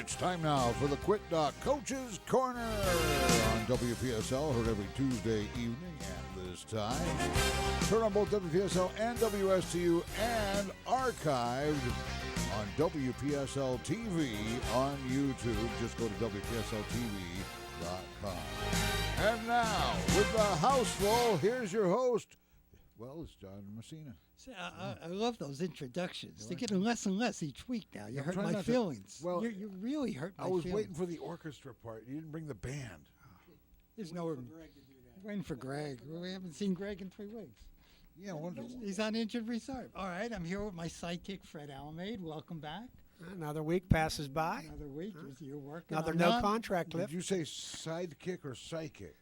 It's time now for the Quit Doc Coach's Corner on WPSL, heard every Tuesday evening at this time. Heard on both WPSL and WSTU and archived on WPSL TV on YouTube. Just go to WPSLTV.com. And now, with the house full, here's your host. Well, it's John Messina. See, I love those introductions. They're getting less and less each week now. You hurt my feelings. Well, you really hurt my I feelings. was waiting for the orchestra part. You didn't bring the band. There's no Greg to do that. Waiting for Greg. We haven't seen Greg in 3 weeks. Yeah, he's on injured reserve. All right, I'm here with my sidekick, Fred Almaden. Welcome back. Another week passes by. Another week. You're working. Another no-contract lift. Did you say sidekick or psychic?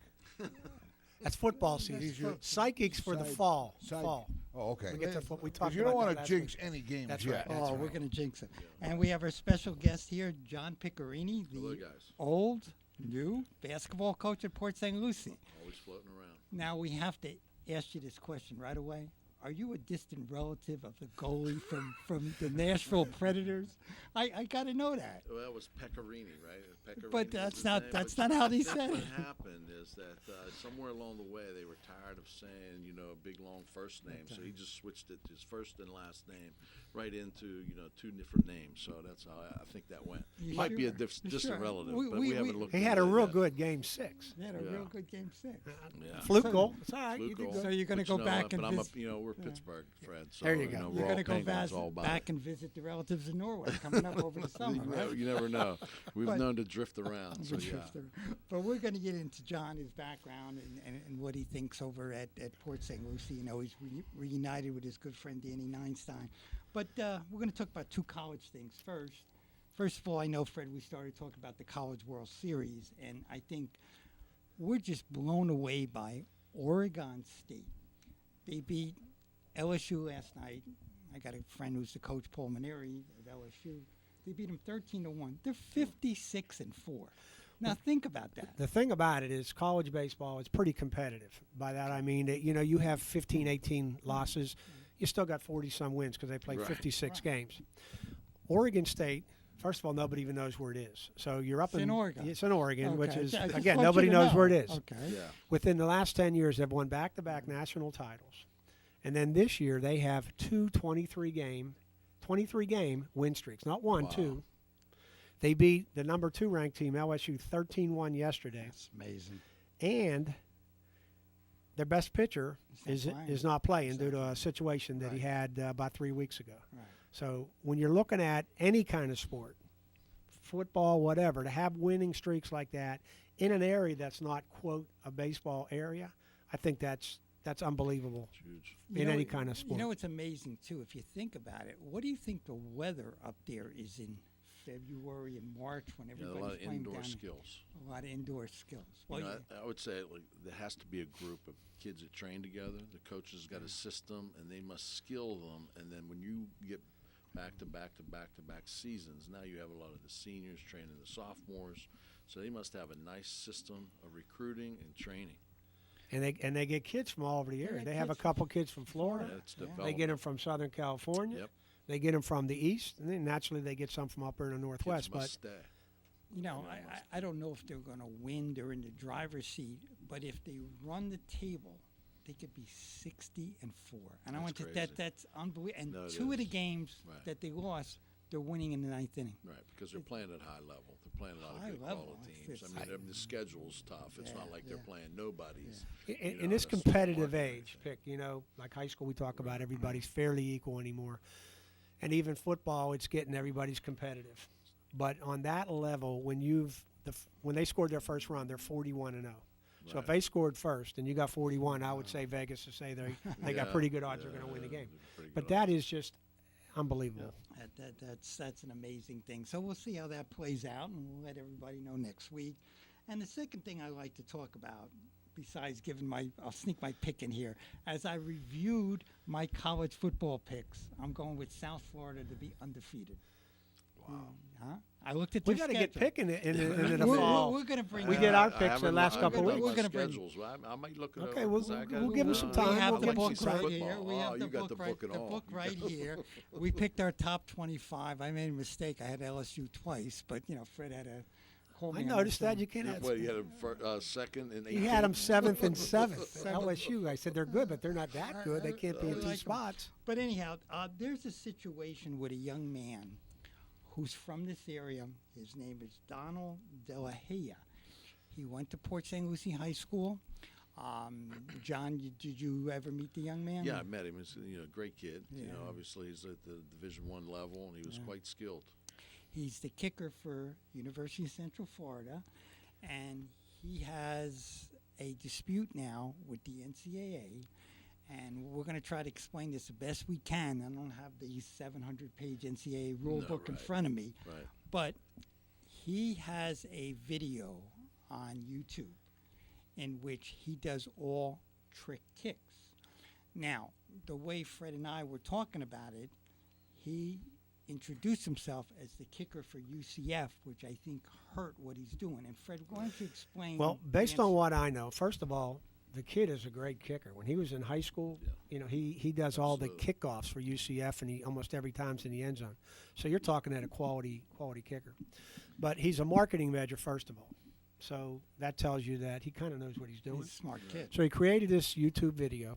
That's football season. Psychics for the fall. Fall. Oh, okay. We get to what we talked about. You don't want to jinx week. any games That's yet. right. We're going to jinx it. Yeah. And we have our special guest here, John Picchiarini, the old, new basketball coach at Port St. Lucie. Always floating around. Now, we have to ask you this question right away. Are you a distant relative of the goalie from the Nashville Predators? I got to know that. Well, that was Picchiarini, right? Picchiarini but that's not how they said it. What happened is that somewhere along the way they were tired of saying, a big long first name, so he just switched it to his first and last name right into, two different names. So that's how I think that went. Might be a distant relative, but we haven't looked. He had a real good game 6. He had a real good game 6. Fluke goal. It's all right. So you're going to go back and visit. We're Pittsburgh, Fred. So, there you go. You're going to go back and visit the relatives in Norway coming up over the summer, right? You never know. We've known to drift around. So But we're going to get into John, his background, and what he thinks over at Port St. Lucie. He's reunited with his good friend Danny Neinstein. But we're going to talk about 2 college things first. First of all, I know, Fred, we started talking about the College World Series, and I think we're just blown away by Oregon State. They beat LSU last night. I got a friend who's the coach, Paul Maneri of LSU. They beat them 13-1. They're 56-4. Now think about that. The thing about it is college baseball is pretty competitive. By that I mean that, you have 15, 18 losses. You still got 40-some wins because they played 56 games. Oregon State, first of all, nobody even knows where it is. So you're up in Oregon. It's in Oregon, which is, I again, nobody knows where it is. Okay. Yeah. Within the last 10 years, they've won back-to-back national titles. And then this year, they have 2 23-game win streaks. Not one, 2. They beat the number 2 ranked team, LSU, 13-1 yesterday. That's amazing. And their best pitcher is not playing due to a situation that he had about 3 weeks ago. Right. So when you're looking at any kind of sport, football, whatever, to have winning streaks like that in an area that's not, quote, a baseball area, I think that's unbelievable. Huge. In any kind of sport. It's amazing, too, if you think about it. What do you think the weather up there is in February and March when everybody's a lot of playing indoor down skills. A lot of indoor skills. Well, I would say there has to be a group of kids that train together. The coaches got a system, and they must skill them. And then when you get back-to-back seasons, now you have a lot of the seniors training the sophomores. So they must have a nice system of recruiting and training. And they get kids from all over the area. They have a couple kids from Florida. They get them from Southern California. Yep. They get them from the East, and then naturally they get some from up there in the Northwest. Kids must stay. I don't know if they're going to win. They're in the driver's seat, but if they run the table, they could be 60-4. And I went to that's unbelievable. And 2 of the games that they lost, they're winning in the 9th inning. Right, because they're playing at high level. They're playing a lot of good quality teams. The schedule's tough. It's not like they're playing nobodies. In this competitive age, like high school, we talk about everybody's fairly equal anymore. And even football, it's getting everybody's competitive. But on that level, when they scored their first run, they're 41-0. So if they scored first and you got 41, I would say Vegas to say they got pretty good odds they're going to win the game. But that is just unbelievable. That's an amazing thing. So we'll see how that plays out, and we'll let everybody know next week. And the second thing I like to talk about, besides I'll sneak my pick in here. As I reviewed my college football picks, I'm going with South Florida to be undefeated. Wow. I looked at We their got to schedule. get picking it in the We're- fall. We're going to bring. We it get up. our picks the last couple we're weeks. gonna bring- schedules. I might look it Okay, up. we'll- Zach, we'll give 'em some time. We have We'll the give 'em book some right time. here. We Oh, have you the got book the right. book and The all. book You right got- here. We picked our top 25. I made a mistake. I had LSU twice, but Fred had a call me. I on noticed this that. one. You can't have. What, you had a second and 18? He had them 7th and 7th. LSU. I said they're good, but they're not that good. They can't be in I two like 'em. spots. But anyhow, there's a situation with a young man who's from this area. His name is Donald De La Haya. He went to Port St. Lucie High School. John, did you ever meet the young man? Yeah, I met him. He's a great kid. Yeah. Obviously he's at the Division I level, and he was quite skilled. He's the kicker for University of Central Florida, and he has a dispute now with the NCAA, and we're going to try to explain this the best we can. I don't have the 700-page NCAA rule book in right. front of me, Right. but he has a video on YouTube in which he does all trick kicks. Now, the way Fred and I were talking about it, he introduced himself as the kicker for UCF, which I think hurt what he's doing. And Fred, why don't you explain? Well, based on what I know, first of all, the kid is a great kicker. When he was in high school, he does all the Absolutely. kickoffs for UCF, and he almost every time's in the end zone. So you're talking at a quality kicker. But he's a marketing major, first of all. So that tells you that he kind of knows what he's doing. he's a smart kid. So he created this YouTube video,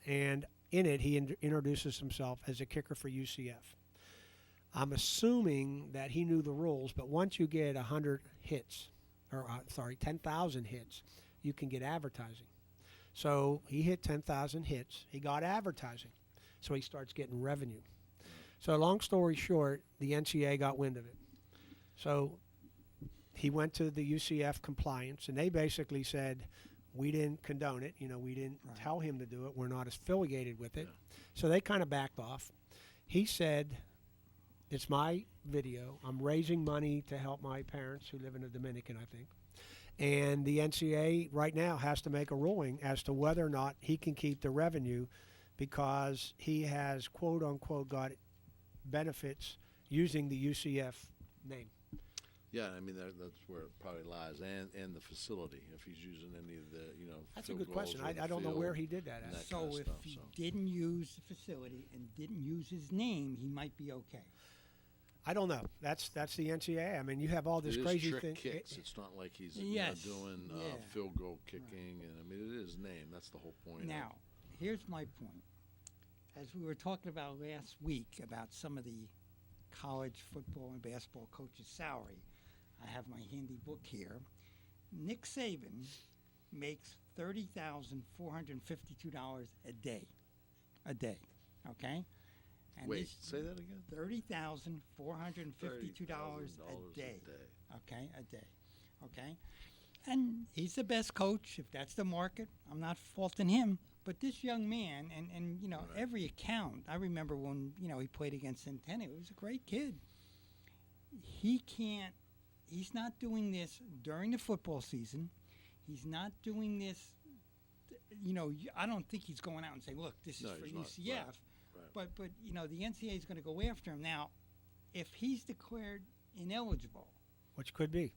and in it he introduces himself as a kicker for UCF. I'm assuming that he knew the rules, but once you get 100 hits, 10,000 hits, you can get advertising. So he hit 10,000 hits. He got advertising. So he starts getting revenue. So long story short, the NCAA got wind of it. So he went to the UCF compliance, and they basically said, we didn't condone it. We didn't tell him to do it. We're not affiliated with it. So they kind of backed off. He said, it's my video. I'm raising money to help my parents who live in the Dominican, I think. And the NCAA right now has to make a ruling as to whether or not he can keep the revenue because he has, quote unquote, got benefits using the UCF name. Yeah, I mean that's where it probably lies, and the facility. If he's using any of the, That's a field good goals question. or the I don't know where field he did that and at. that kind So of if stuff, he so. didn't use the facility and didn't use his name, he might be okay. I don't know. That's the NCAA. I mean, you have all this It is crazy trick thing. kicks. It's not like he's Yes, doing yeah. field goal kicking, and I mean it is name. That's the whole point. Now, here's my point. As we were talking about last week about some of the college football and basketball coaches' salary, I have my handy book here. Nick Saban makes $30,452 a day. Okay? And Wait, this- say that again. $30,452 a $30,000 day. Okay, a day. Okay? And he's the best coach. If that's the market, I'm not faulting him. But this young man, and Right. every account, I remember when, he played against Centennial. He was a great kid. He's not doing this during the football season. He's not doing this, I don't think he's going out and saying, look, this is No, for he's not. UCF. Right. But the NCAA is going to go after him. Now, if he's declared ineligible, Which could be.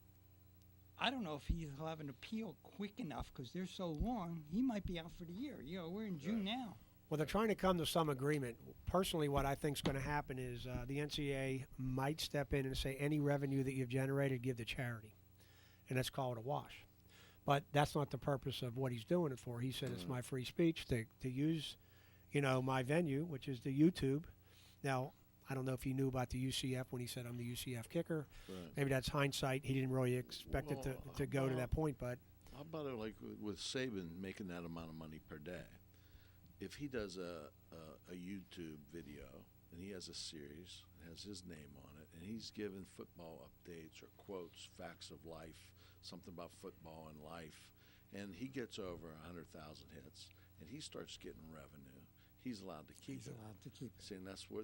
I don't know if he'll have an appeal quick enough because they're so long. He might be out for the year. We're in June now. Well, they're trying to come to some agreement. Personally, what I think is going to happen is the NCAA might step in and say any revenue that you've generated, give to charity. And let's call it a wash. But that's not the purpose of what he's doing it for. He said it's my free speech to use, my venue, which is the YouTube. Now, I don't know if he knew about the UCF when he said I'm the UCF kicker. Right. Maybe that's hindsight. He didn't really expect it to go to that point, but How about it like with Saban making that amount of money per day? If he does a YouTube video and he has a series, has his name on it, and he's giving football updates or quotes, facts of life, something about football and life, and he gets over 100,000 hits, and he starts getting revenue, he's allowed to keep He's it. allowed to keep it. See, and that's where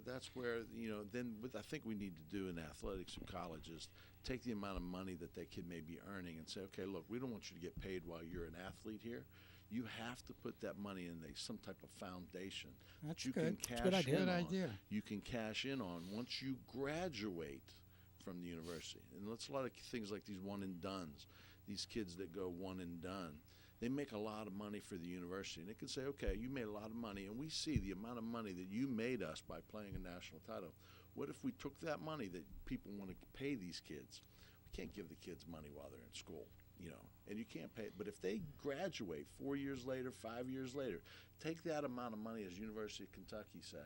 then what I think we need to do in athletics and colleges, take the amount of money that that kid may be earning and say, okay, look, we don't want you to get paid while you're an athlete here. You have to put that money in some type of foundation That's that you good. can That's cash a good idea. in Good on. idea. You can cash in on once you graduate from the university. And it's a lot of things like these one and dones, these kids that go one and done. They make a lot of money for the university, and they can say, okay, you made a lot of money, and we see the amount of money that you made us by playing a national title. What if we took that money that people want to pay these kids? We can't give the kids money while they're in school, and you can't pay it. But if they graduate 4 years later, 5 years later, take that amount of money, as University of Kentucky say,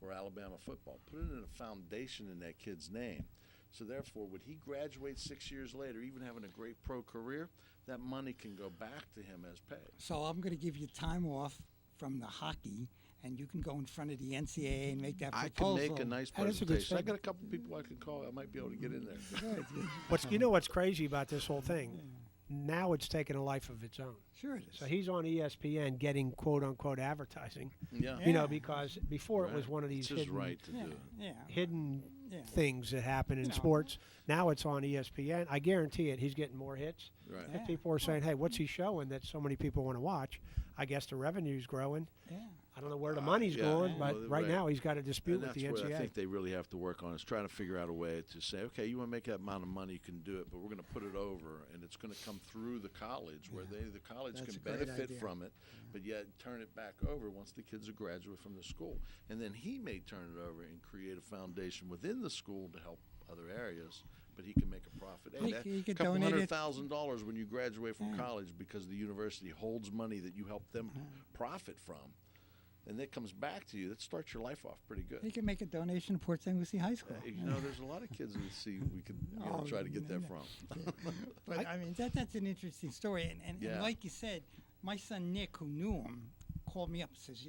or Alabama football, put it in a foundation in that kid's name. So therefore, when he graduates 6 years later, even having a great pro career, that money can go back to him as pay. So I'm going to give you time off from the hockey, and you can go in front of the NCAA and make that proposal. I can make a nice That is a good presentation. I got a statement. couple people I can call. I might be able to get in there. What's crazy about this whole thing? Now it's taken a life of its own. Sure it is. So he's on ESPN getting quote unquote advertising. Yeah. Yeah. Because before it was one of these It's his hidden, right to do it. Yeah. hidden Yeah. things that happen in sports. Now it's on ESPN. I guarantee it. He's getting more hits. Right. Yeah. People are saying, "Hey, what's he showing that so many people want to watch?" I guess the revenue's growing. Yeah. I don't know where the money's yeah. going, Yeah. but Well, right right. now he's got a dispute And with that's the what NCAA. I think they really have to work on is trying to figure out a way to say, okay, you want to make that amount of money, you can do it, but we're going to put it over, and it's going to come through the college where the college That's can a great benefit idea. from it, but yet turn it back over once the kids are graduate from the school. And then he may turn it over and create a foundation within the school to help other areas, but he can make a profit. He could couple donate it. $100,000 when you graduate from Yeah. college because the university holds money that you help them profit from. And that comes back to you. That starts your life off pretty good. He can make a donation to Port St. Lucie High School. There's a lot of kids we see we could Oh, try to get that no. from. But I mean, that's an interesting story. And Yeah. like you said, my son Nick, who knew him, called me up and says,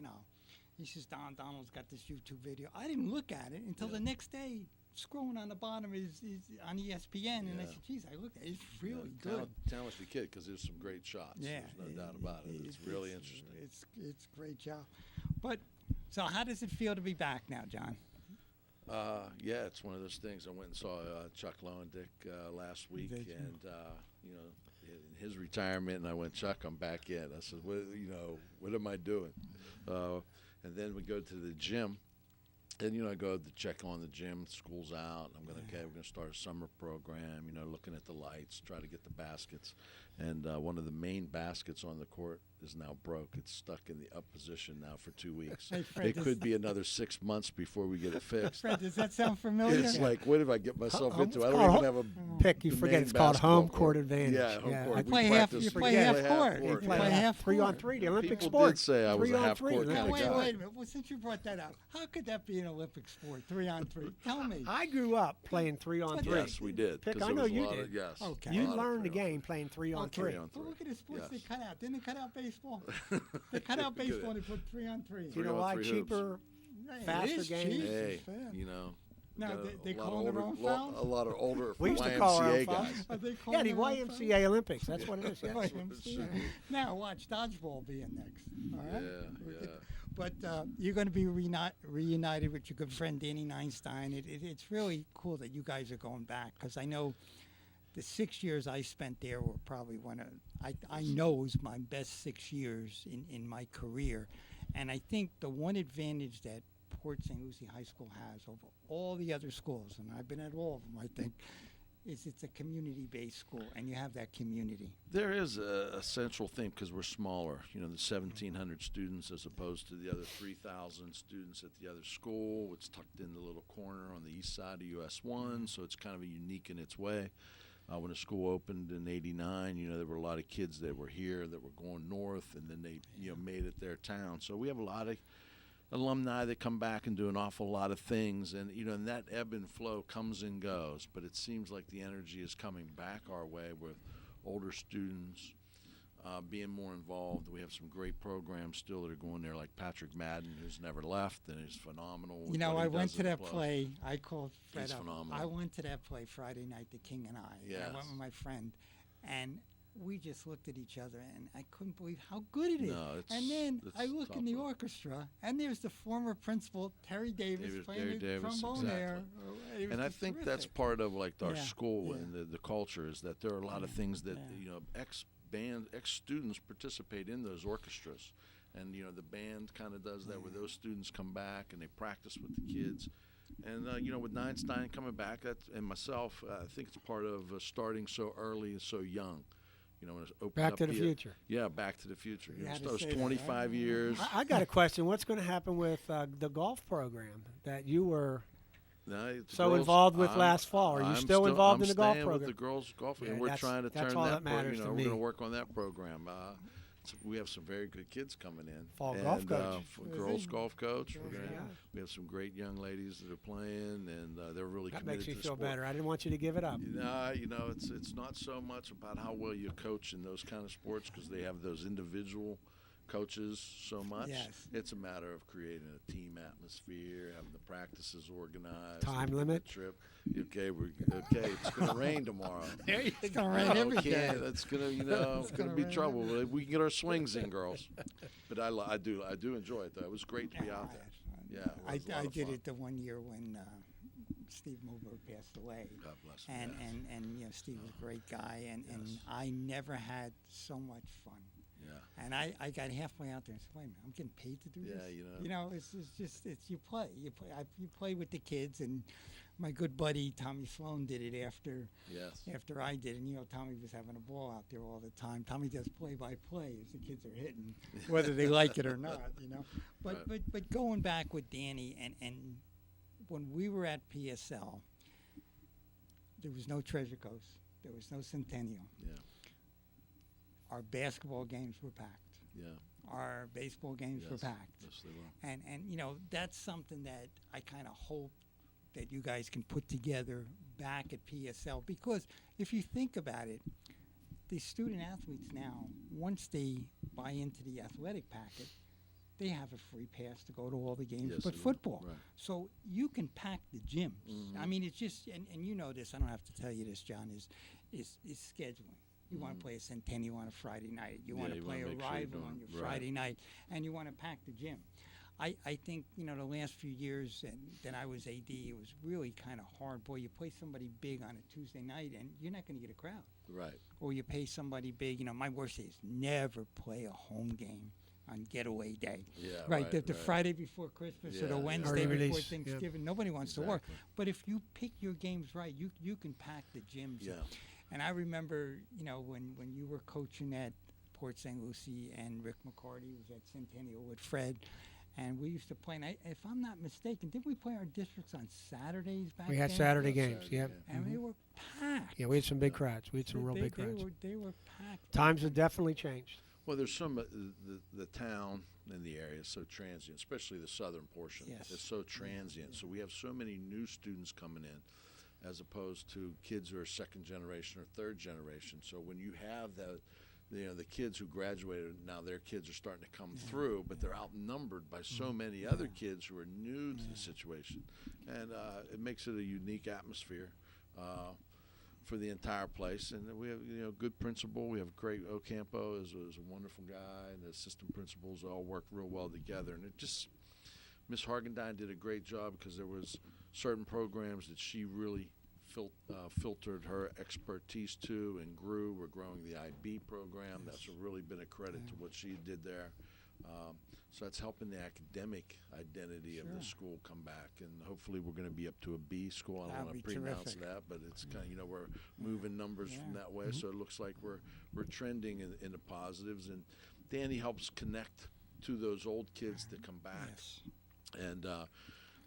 he says, Donald's got this YouTube video. I didn't look at it until the next day. Scrolling on the bottom is on ESPN, and I Yeah. said, "Geez, I looked at it. It's really Yeah, good." talented kid because there's some great shots. Yeah, There's no doubt about it. It's really interesting. It's a great job. But so, how does it feel to be back now, John? Yeah, it's one of those things. I went and saw Chuck Lowendick last week, Did you? and in his retirement, and I went, Chuck, I'm back in. I said, what am I doing? And then we go to the gym. And, I go to check on the gym, school's out. I'm going, we're going to start a summer program, looking at the lights, try to get the baskets. And one of the main baskets on the court is now broke. It's stuck in the up position now for 2 weeks. Hey, Fred, It could be another 6 months before we get it fixed. Fred, does that sound familiar? It's like, what did I get myself into? I called don't even have a Pick, you the forget main it's called basketball home court advantage. Yeah, home court. I We play half- practice- you we play play half court. court. You play half 3 on court. 3, the Olympic People sport. did say I was 3 a on half 3. court Now, kind of wait guy. a minute. Well, since you brought that up, how could that be an Olympic sport, 3 on 3? Tell me. I grew up playing 3 on 3. Yes, we did. Pick, 'cause I there know was a you lot did. Of, yes. Okay. a You lot of learned the 3 on 3. game playing 3 on Okay. 3. 3 on But look at the sports Yes. they cut out. Didn't they cut out baseball? They cut out baseball and they put 3 on 3. You 3 know on why? 3 hoops. Cheaper. Hey, faster it is game. cheap. Hey, It's fair. Now, got they a lot calling of their older- own fouls? A lot of older We used to call our own YMCA fouls. guys. Are they Yeah, calling the their own fouls? YMCA Olympics. That's what it is. Yeah. YMCA. Now watch dodgeball being next. All right. Yeah. But you're going to be reunited with your good friend Danny Neinstein. It's really cool that you guys are going back because I know the 6 years I spent there were probably I know it was my best 6 years in my career. And I think the one advantage that Port St. Lucie High School has over all the other schools, and I've been at all of them, I think, is it's a community-based school, and you have that community. There is a central thing because we're smaller. The 1,700 students as opposed to the other 3,000 students at the other school. It's tucked in the little corner on the east side of US 1, so it's kind of unique in its way. When the school opened in '89, there were a lot of kids that were here that were going north, and then they, made it their town. So we have a lot of alumni that come back and do an awful lot of things, and and that ebb and flow comes and goes. But it seems like the energy is coming back our way with older students being more involved. We have some great programs still that are going there, like Patrick Madden, who's never left and is phenomenal. with what I he went does to in the that club. play. I called Fred He's up. phenomenal. I went to that play Friday night, The King and I. And I went Yes. with my friend, and we just looked at each other, and I couldn't believe how good it is. No, it's- and then it's I look in the top-notch. orchestra, and there's the former principal, Terry Davis, playing Terry the Davis, trombone exactly. there. It was And I just think that's terrific. part of like our Yeah, school yeah. and the culture is that there are a lot of things that yeah. ex-students participate in those orchestras, and the band kind of does that where those students come back and they practice with the kids, And with Neinstein coming back, and myself, I think it's part of starting so early and so young. When it's opened Back up to the Future. Yeah, Back to the Future. You had So to it's say that, 25 right? years. I got a question. What's going to happen with the golf program that you were No, the so girls- involved with I'm- last fall? Are you I'm still involved in the golf I'm staying program? with the girls' golf, Yeah, and we're that's- trying to that's turn all that. that matters to we're me. going to work on that program. So we have some very good kids coming in. Fall golf coach. Girls golf coach. Yeah. We have some great young ladies that are playing, and they're really That committed makes me to the feel sport. better. I didn't want you to give it up. It's not so much about how well you coach in those kind of sports because they have those individual coaches so much. Yes. It's a matter of creating a team atmosphere, having the practices organized. Time the limit? Trip. Okay, it's going to rain tomorrow. It's gonna rain every day. It's going to, It's going gonna to be rain trouble. But we can get our swings in, girls. But I do enjoy it though. It was great to be out there. Yeah, it was a lot I of did fun. it the one year when Steve Moberg passed away. God bless him. And, yes. and Steve was a great guy, and Yes. I never had so much fun. Yeah. And I got halfway out there and said, wait a minute, I'm getting paid to do Yeah, this? It's you play. You play with the kids, and my good buddy Tommy Sloan did it after I did. And, Tommy was having a ball out there all the time. Tommy does play-by-play as the kids are hitting, whether they like it or not, But, Right. but going back with Danny, and when we were at PSL, there was no Treasure Coast. There was no Centennial. Yeah. Our basketball games were packed. Yeah. Our baseball games were Yes. packed. Yes, they were. And that's something that I kind of hope that you guys can put together back at PSL, because if you think about it, the student athletes now, once they buy into the athletic packet, they have a free pass to go to all the games Yes, but they do. football. Right. So you can pack the gyms. I mean, it's just, and you know this, I don't have to tell you this, John, is scheduling. You want to play a Centennial on a Friday night. You want to you play wanna a make sure you're rival on doing- your right. Friday night, and you want to pack the gym. I think, the last few years and then I was AD, it was really kind of hard. Boy, you play somebody big on a Tuesday night, and you're not going to get a crowd. Right. Or you pay somebody big. My worst is never play a home game on getaway day. Yeah. Right, the right. Friday before Christmas or Yeah, the yeah. Wednesday Early before release, yeah. Thanksgiving. Nobody wants to work. Exactly. But if you pick your games right, you can pack the gyms. Yeah. And I remember, when you were coaching at Port St. Lucie and Rick McCarty was at Centennial with Fred, and we used to play. And if I'm not mistaken, didn't we play our districts on Saturdays back We then? had Saturday Yeah, games. Saturday, Yep. yeah. And they were packed. Yeah, we had some big crowds. We had some real they, big they crowds. They were packed. Times have definitely changed. Well, there's some the town in the area is so transient, especially the southern portion. Yes. It's so transient. So we have so many new students coming in, as opposed to kids who are second generation or third generation. So when you have that, the kids who graduated, now their kids are starting to come through, but they're outnumbered by so many other kids who are new to the situation, and it makes it a unique atmosphere. For the entire place, and we have good principal. We have great Ocampo is a wonderful guy, and the assistant principals all work real well together. And it just Miss Hargendine did a great job because there was certain programs that she really filtered her expertise to and grew. We're growing the IB program. That's really been a credit to what she did there. So that's helping the academic identity of the school come back, and hopefully we're going to be up to a B school. I don't That'd want to be pre-announce terrific. that, but it's kind of we're moving numbers from that way, so it looks like we're trending in the positives. And Danny helps connect to those old kids that come back, Yes. and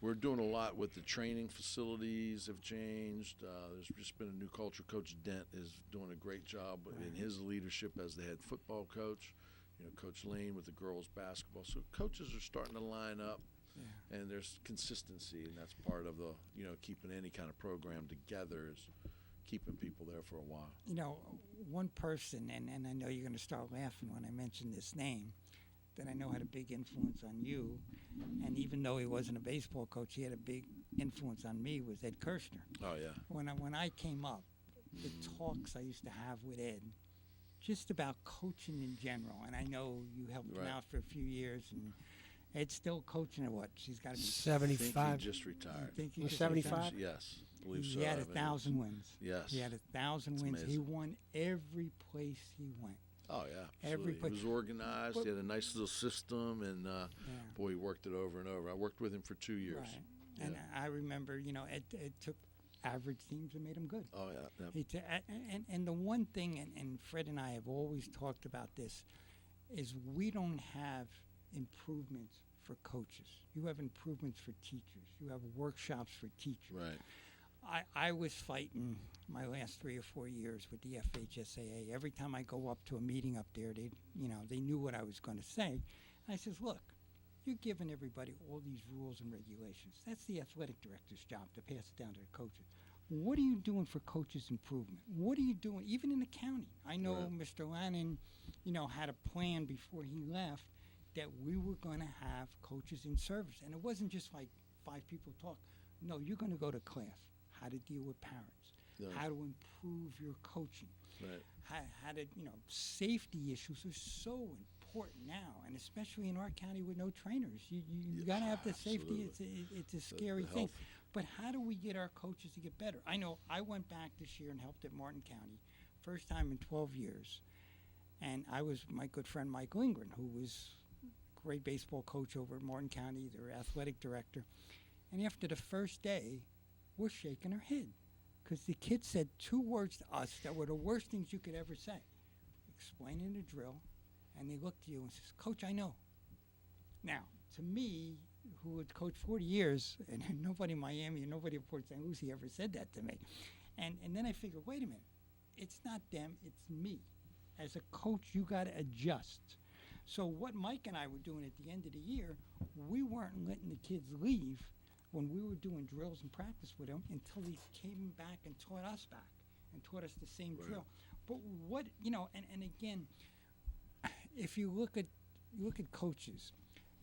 we're doing a lot with the training facilities have changed. There's just been a new culture. Coach Dent is doing a great job in his leadership as the head football coach. Coach Lane with the girls basketball. So coaches are starting to line up, and there's consistency, and that's part of the, keeping any kind of program together is keeping people there for a while. One person, and I know you're going to start laughing when I mention this name, that I know had a big influence on you, and even though he wasn't a baseball coach, he had a big influence on me, was Ed Kirshner. Oh, yeah. When I came up, the talks I used to have with Ed, just about coaching in general, and I know you helped him Right. out for a few years, and Ed's still coaching at what? She's got to be I think 75. he just retired. think he Was just 75? Yes, I believe so. He had I mean, 1,000 wins. Yes. He had 1,000 It's wins. He amazing. won every place he went. Oh, yeah. Every Absolutely. He was organized. But- He had a nice little system, and boy, he worked it over and over. I worked with him for 2 years. Right. And I remember, it took average teams and made them good. Oh, yeah. And the one thing, and Fred and I have always talked about this, is we don't have improvements for coaches. You have improvements for teachers. You have workshops for teachers. Right. I was fighting my last 3 or 4 years with the FHSAA. Every time I go up to a meeting up there, they knew what I was going to say. I says, look, you're giving everybody all these rules and regulations. That's the athletic director's job to pass it down to the coaches. What are you doing for coaches' improvement? What are you doing, even in accounting? I know Mr. Lannon, had a plan before he left that we were going to have coaches in service. And it wasn't just like 5 people talk. No, you're going to go to class, how to deal with parents, how to improve your coaching, how to, safety issues are so important now, and especially in our county with no trainers. You got to have the safety. It's a scary thing. But how do we get our coaches to get better? I know I went back this year and helped at Martin County, first time in 12 years. And I was my good friend Mike Lindgren, who was a great baseball coach over at Martin County, their athletic director. And after the first day, we're shaking our head because the kid said 2 words to us that were the worst things you could ever say. Explaining the drill, and they looked at you and says, Coach, I know. Now, to me, who had coached 40 years, and nobody in Miami and nobody at Port St. Lucie ever said that to me. And then I figured, wait a minute, it's not them, it's me. As a coach, you got to adjust. So what Mike and I were doing at the end of the year, we weren't letting the kids leave when we were doing drills and practice with them until they came back and taught us back and taught us the same drill. But what, and again, if you look at coaches,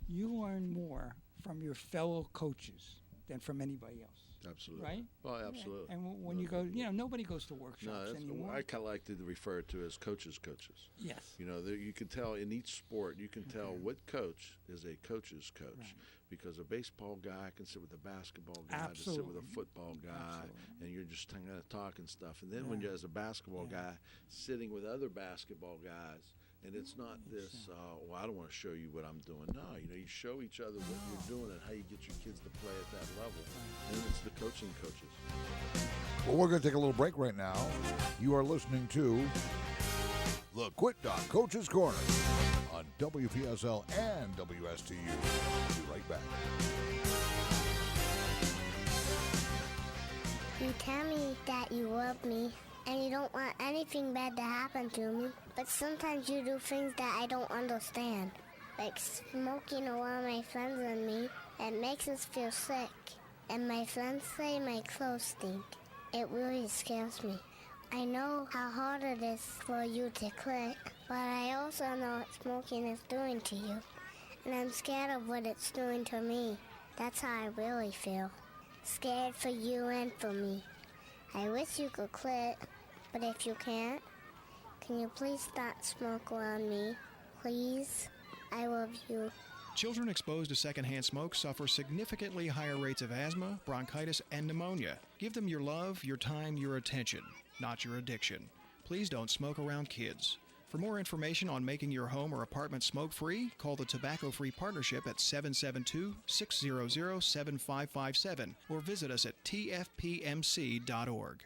you learn more from your fellow coaches than from anybody else. Absolutely. Right? Oh, absolutely. And when you go, nobody goes to workshops anymore. I kind of like to refer to as coaches. Yes. You can tell in each sport, you can tell what coach is a coach's coach. Right. Because a baseball guy can sit with a basketball guy, to sit with a football guy, and you're just kind of talking stuff. And then when you're as a basketball guy sitting with other basketball guys, and it's not this, I don't want to show you what I'm doing. No, you show each other what you're doing and how you get your kids to play at that level. And it's the coaching coaches. Well, we're going to take a little break right now. You are listening to the Quit Doc Coaches Corner on WPSL and WSTU. We'll be right back. You tell me that you love me and you don't want anything bad to happen to me, but sometimes you do things that I don't understand, like smoking around my friends and me. It makes us feel sick, and my friends say my clothes stink. It really scares me. I know how hard it is for you to quit, but I also know what smoking is doing to you, and I'm scared of what it's doing to me. That's how I really feel. Scared for you and for me. I wish you could quit, but if you can't, can you please stop smoking around me? Please? I love you. Children exposed to secondhand smoke suffer significantly higher rates of asthma, bronchitis, and pneumonia. Give them your love, your time, your attention, not your addiction. Please don't smoke around kids. For more information on making your home or apartment smoke-free, call the Tobacco Free Partnership at 772-600-7557 or visit us at tfpmc.org.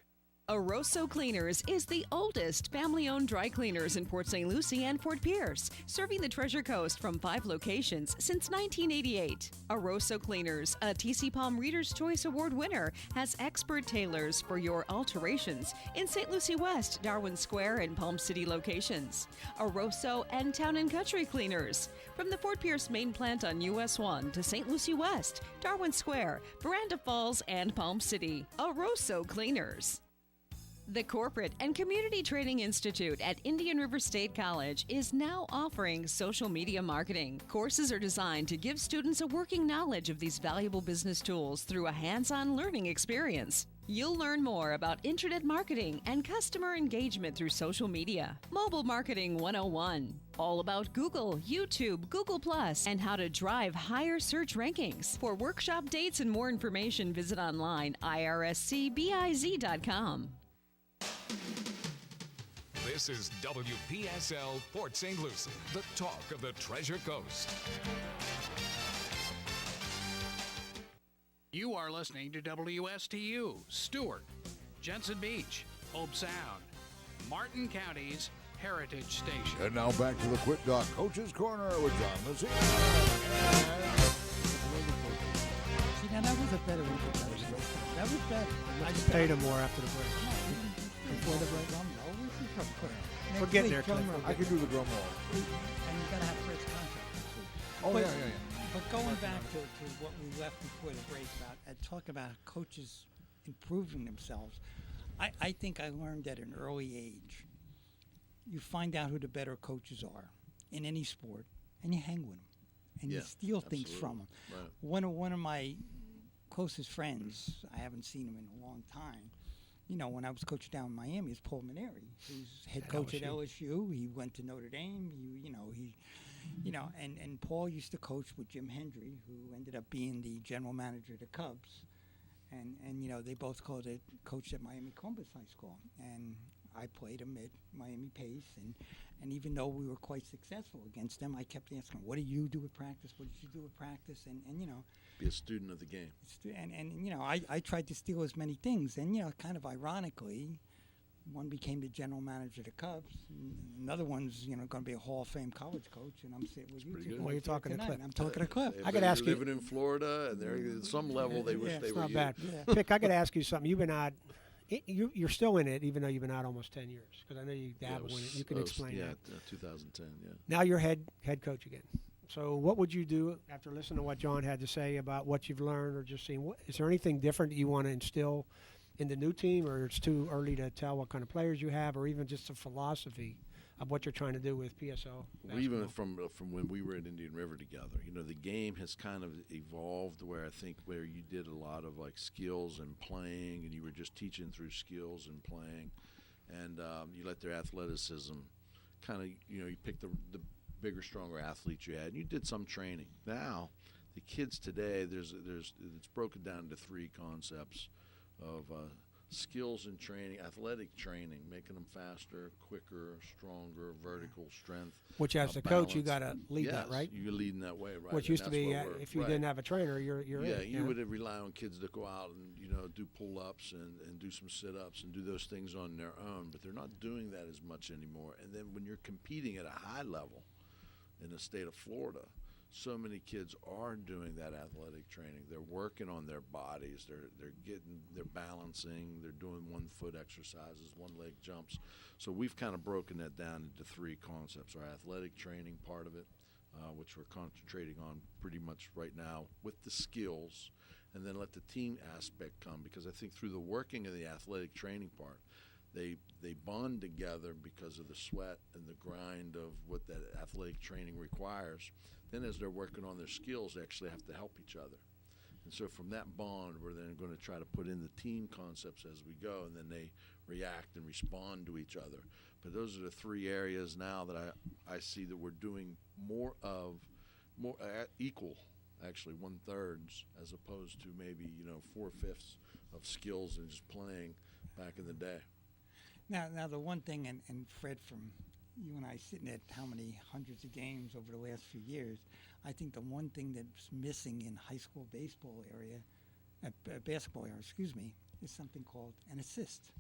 Aroso Cleaners is the oldest family-owned dry cleaners in Port St. Lucie and Fort Pierce, serving the Treasure Coast from 5 locations since 1988. Aroso Cleaners, a TC Palm Reader's Choice Award winner, has expert tailors for your alterations in St. Lucie West, Darwin Square, and Palm City locations. Aroso and Town and Country Cleaners, from the Fort Pierce main plant on US 1 to St. Lucie West, Darwin Square, Veranda Falls, and Palm City. Aroso Cleaners. The Corporate and Community Training Institute at Indian River State College is now offering social media marketing. Courses are designed to give students a working knowledge of these valuable business tools through a hands-on learning experience. You'll learn more about internet marketing and customer engagement through social media. Mobile Marketing 101. All about Google, YouTube, Google+, and how to drive higher search rankings. For workshop dates and more information, visit online irscbiz.com. This is WPSL Port St. Lucie, the talk of the Treasure Coast. You are listening to WSTU, Stewart, Jensen Beach, Hope Sound, Martin County's Heritage Station. And now back to the Quit Doc Coach's Corner with John Messina. See, now that was a better introduction. That was better. I just paid him more after the break. Before the break, drum roll. We're getting there, Cliff. I can do the drum roll. And you got to have Fred's contract next week. Oh, But- yeah. But going back to what we left before the break about and talk about coaches improving themselves, I think I learned at an early age. You find out who the better coaches are in any sport, and you hang with them, and you steal things from them. Right. One of my closest friends, I haven't seen him in a long time. You know, when I was coaching down in Miami, is Paul Maneri, who's head coach at LSU. He went to Notre Dame. And Paul used to coach with Jim Hendry, who ended up being the general manager of the Cubs. And they both coached at Miami Columbus High School. And I played him at Miami Pace. And even though we were quite successful against them, I kept asking, what do you do at practice? What did you do at practice? And Be a student of the game. I tried to steal as many things. And, kind of ironically, one became the general manager of the Cubs. Another one's, going to be a Hall of Fame college coach. And I'm sitting with you pretty two. good. Well, you're talking to tonight. Cliff. I'm talking to Cliff. I could ask you. Living in Florida, and they're at some level they wish they It's were not you. bad. Yeah. Pick, I could ask you something. You've been out. You're still in it, even though you've been out almost 10 years. Because I know you dabble in it. You can explain that. 2010, yeah. Now you're head coach again. So what would you do after listening to what John had to say about what you've learned or just seen? Is there anything different that you want to instill in the new team, or it's too early to tell what kind of players you have, or even just a philosophy of what you're trying to do with PSL? Well, even from when we were at Indian River together, the game has kind of evolved where you did a lot of like skills and playing, and you were just teaching through skills and playing, and you let their athleticism kind of, you picked the bigger, stronger athletes you had, and you did some training. Now, the kids today, it's broken down into three concepts of skills and training, athletic training, making them faster, quicker, stronger, vertical strength. Which, as the coach, you got to lead yes, that, right? You're leading that way, right? Which And used to that's be, what we're- if you right. didn't have a trainer, you're Yeah, in. you would rely on kids to go out and do pull-ups and do some sit-ups and do those things on their own, but they're not doing that as much anymore. And then when you're competing at a high level in the state of Florida, so many kids are doing that athletic training. They're working on their bodies. They're balancing. They're doing one-foot exercises, one-leg jumps. So we've kind of broken that down into three concepts: our athletic training part of it, which we're concentrating on pretty much right now with the skills, and then let the team aspect come, because I think through the working of the athletic training part, they bond together because of the sweat and the grind of what that athletic training requires. Then as they're working on their skills, they actually have to help each other. And so from that bond, we're then going to try to put in the team concepts as we go, and then they react and respond to each other. But those are the three areas now that I see that we're doing more equal, actually 1/3, as opposed to maybe 4/5 of skills and just playing back in the day. Now the one thing, and Fred, from you and I sitting at how many hundreds of games over the last few years, I think the one thing that's missing in high school basketball area, is something called an assist.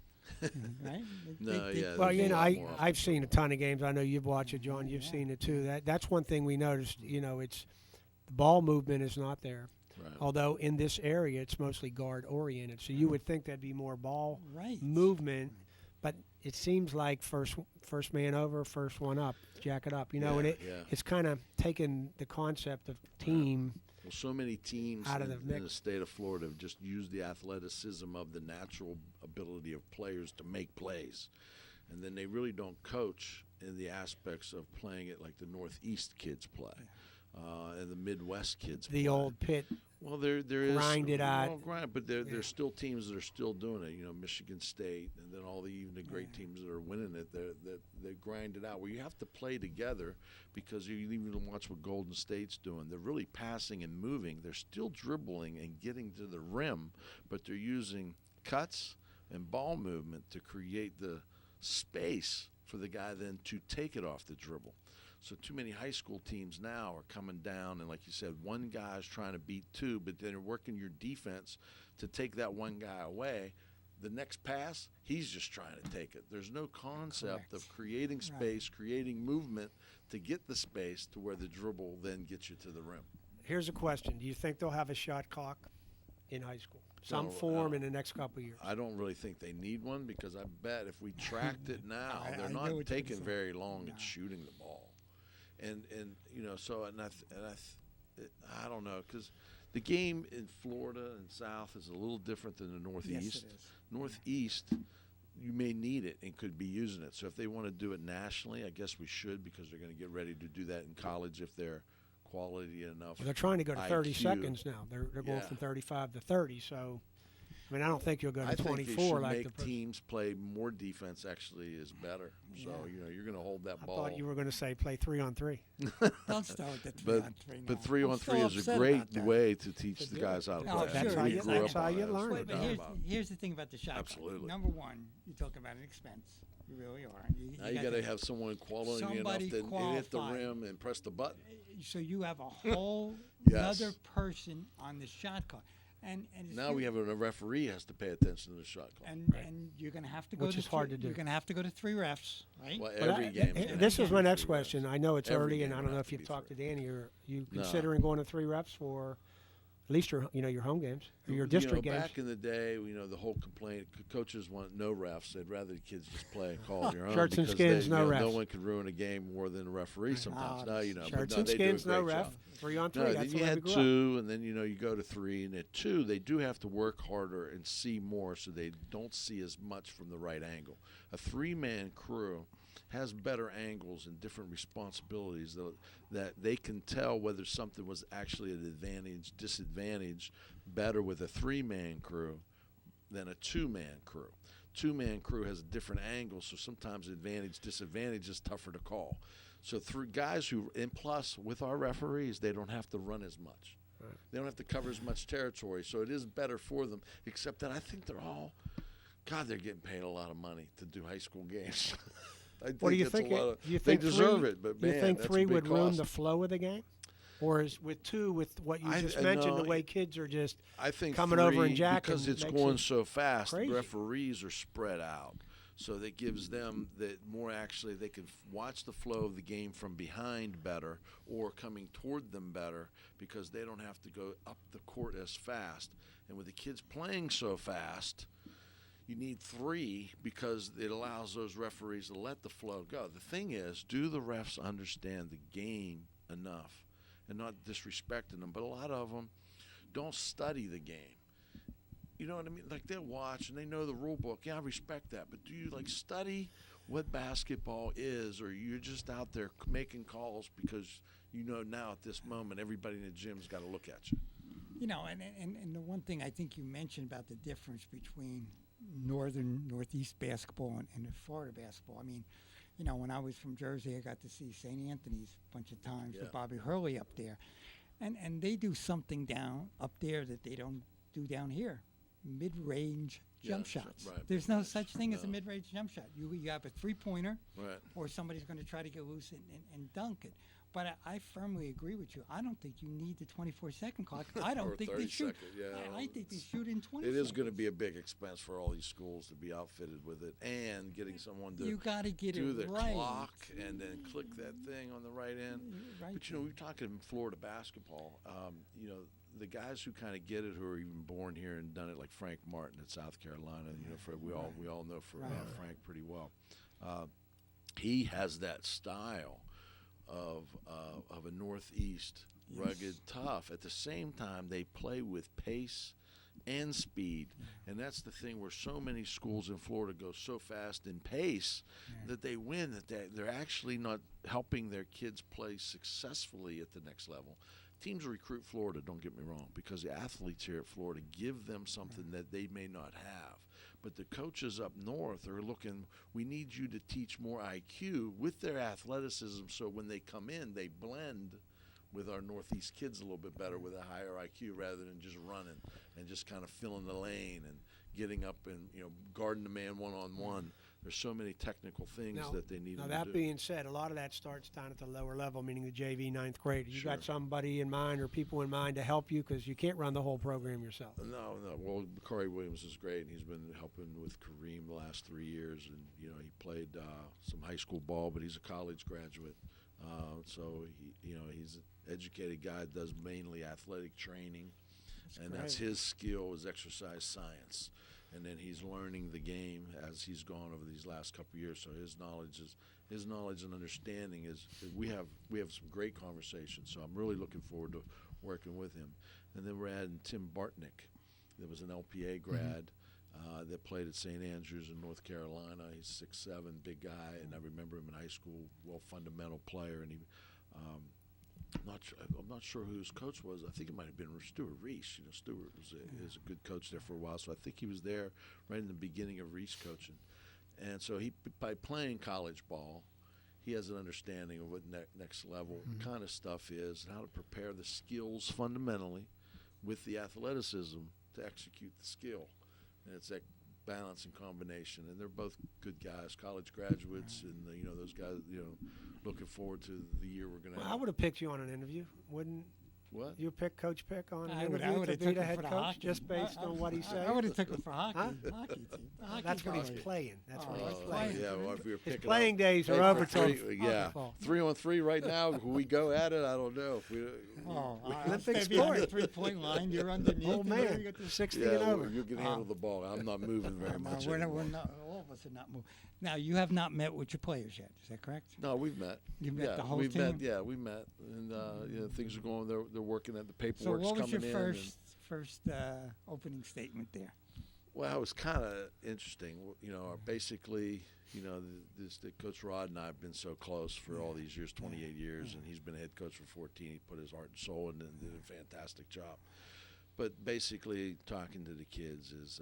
Right? Well, I've seen a ton of games. I know you've watched it, John. You've seen it too. That's one thing we noticed. It's the ball movement is not there. Right. Although in this area it's mostly guard oriented, so you would think there'd be more ball Right. movement. But it seems like first man over, first one up, jack it up, and it's kind of taken the concept of team. Well, so many teams out of in the the state of Florida have just used the athleticism of the natural ability of players to make plays. And then they really don't coach in the aspects of playing it like the Northeast kids play. And the Midwest kids play. The old pit. Well, there is grind it out. But there's still teams that are still doing it. Michigan State, and then even the great teams that are winning it. They grind it out. Well, you have to play together, because you even watch what Golden State's doing. They're really passing and moving. They're still dribbling and getting to the rim, but they're using cuts and ball movement to create the space for the guy then to take it off the dribble. So too many high school teams now are coming down, and like you said, one guy's trying to beat two, but then they're working your defense to take that one guy away. The next pass, he's just trying to take it. There's no concept of creating space, creating movement to get the space to where the dribble then gets you to the rim. Here's a question. Do you think they'll have a shot clock in high school? Some form in the next couple of years? I don't really think they need one, because I bet if we tracked it now, they're not taking very long at shooting the ball. And you know, so I don't know, because the game in Florida and South is a little different than the Northeast. Yes, it is. Northeast, you may need it and could be using it. So if they want to do it nationally, I guess we should, because they're going to get ready to do that in college if they're quality enough. Well, they're trying to go to 30 IQ. seconds now. They're going from 35 to 30. So, I mean, I don't think you'll go to I 24 think they should like make the teams play more defense. Actually, is better. So you know, you're going to hold that I ball. thought you were going to say play 3-on-3. Don't start with the 3-on-3 now. But 3-on-3 I'm is a still great upset about way to teach the guys how to Oh, play. that's how We you- grew that's up how on you it. learn There's it. no But doubt here's, about it. here's the thing about the shot clock. Absolutely. Number one, you're talking about an expense. You really are. Now you got to have someone quality enough somebody to hit the qualified. rim and press the button. So you have a whole Yes. other person on the shot clock. And it's Now we have a referee has to pay attention to the shot clock. and you're going to have to go Which to is hard to do. You're going to have to go to 3 refs, right? Well, But every game. this is my next three question. refs. I know it's Every early, and game I would don't know have if to you've be talked to three. Danny. Are you No. considering going to 3 reps for at least your home games or your district games? Back in the day, the whole complaint, coaches want no refs. They'd rather the kids just play and call it your own. Shirts and because skins, they, no No refs. one could ruin a game more than a referee sometimes. No, Shirts but no, and they do a skins, no great ref. job. 3-on-3. No, That's then the you way we had grew up. 2, and then you go to 3, and at 2 they do have to work harder and see more, so they don't see as much from the right angle. A 3-man crew has better angles and different responsibilities that they can tell whether something was actually an advantage, disadvantage better with a 3-man crew than a 2-man crew. 2-man crew has a different angle, so sometimes advantage, disadvantage is tougher to call. So through guys who, and plus with our referees, they don't have to run as much. Right. They don't have to cover as much territory, so it is better for them, except that I think they're all, God, they're getting paid a lot of money to do high school games. What do you it's think? a lot of, Do you they think deserve 3, it, but do you man, think that's a 3 big would ruin cost. the flow of the game? Or is with 2, with what you I- just mentioned, the no, way kids are just I think coming over and 3, jacking because it's makes going it so fast. crazy. The referees are spread out, so that gives them that more. Actually, they can watch the flow of the game from behind better or coming toward them better because they don't have to go up the court as fast. And with the kids playing so fast, you need 3 because it allows those referees to let the flow go. The thing is, do the refs understand the game enough? And not disrespecting them, but a lot of them don't study the game. You know what I mean? Like they'll watch and they know the rule book. Yeah, I respect that. But do you study what basketball is, or you're just out there making calls because now at this moment everybody in the gym's got to look at you? And the one thing I think you mentioned about the difference between Northeast basketball and Florida basketball. I mean, when I was from Jersey, I got to see St. Anthony's a bunch of times with Bobby Hurley up there. And they do something down up there that they don't do down here. Mid-range jump shots. Right. There's no such thing as a mid-range jump shot. You have a 3-pointer, Right. or somebody's going to try to get loose and dunk it. But I firmly agree with you. I don't think you need the 24-second clock. I Or don't think they 30 shoot. second, yeah, I think they it's- shoot in 20 It is seconds. going to be a big expense for all these schools to be outfitted with it, and getting someone to You got to get do it the right. clock and then click that thing on the right end. Right. But we're talking Florida basketball. The guys who kind of get it, who are even born here and done it, like Frank Martin at South Carolina. We all know Frank pretty well. He has that style of a Northeast rugged, tough. At the same time, they play with pace and speed, and that's the thing where so many schools in Florida go so fast in pace that they win. That they're actually not helping their kids play successfully at the next level. Teams recruit Florida, don't get me wrong, because the athletes here at Florida give them something that they may not have. But the coaches up north are looking, we need you to teach more IQ with their athleticism, so when they come in, they blend with our Northeast kids a little bit better with a higher IQ rather than just running and just kind of filling the lane and getting up and guarding the man one-on-one. there's so many technical things Now- that they need Now them that to do. being said, a lot of that starts down at the lower level, meaning the JV ninth grade. You got Sure. somebody in mind or people in mind to help you because you can't run the whole program yourself. No. Well, Corey Williams is great, and he's been helping with Kareem the last 3 years. And he played some high school ball, but he's a college graduate. So he's an educated guy. Does mainly athletic training, that's his skill is exercise science. And then he's learning the game as he's gone over these last couple of years. So his knowledge and understanding is we have some great conversations. So I'm really looking forward to working with him. And then we're adding Tim Bartnick. There was an LPA grad that played at St. Andrews in North Carolina. He's 6'7", big guy, and I remember him in high school. Fundamental player, and he. I'm not sure who his coach was. I think it might have been Stuart Reese. Stuart is a good coach there for a while, so I think he was there right in the beginning of Reese coaching. And so by playing college ball, he has an understanding of what next level kind of stuff is, and how to prepare the skills fundamentally with the athleticism to execute the skill. And it's that balance and combination, and they're both good guys, college graduates, and those guys. Looking forward to the year we're going to. Well, I would have picked you on an interview, wouldn't? What? You pick Coach Pick on an I interview would to have be took the him head for the coach hockey. just based on what he said? I would have took him for hockey. Huh? Hockey team. The hockey That's when he's team. playing. That's when he's Oh, playing. Yeah, well, if we were His picking playing up, days are hey, over for till three, yeah, fall. 3-on-3 right now. Can we go at it? I don't know. If we, Oh, Olympic I'll stay behind the sport. 3-point line. You're underneath. Oh and there man, you get the 60 yeah, and over. you can handle the ball. I'm not moving very No, much. we're anymore. not, all of us are not moving. Now, you have not met with your players yet. Is that correct? No, we've met. You've met yeah, the whole we've team? met. Yeah, we met, and things are going. They're working at the So paperwork's what was coming your in. first opening statement there? Well, it was kind of interesting. Basically, the Coach Rod and I have been so close for all these years, 28 years, and he's been a head coach for 14. He put his heart and soul in and did a fantastic job. But basically, talking to the kids is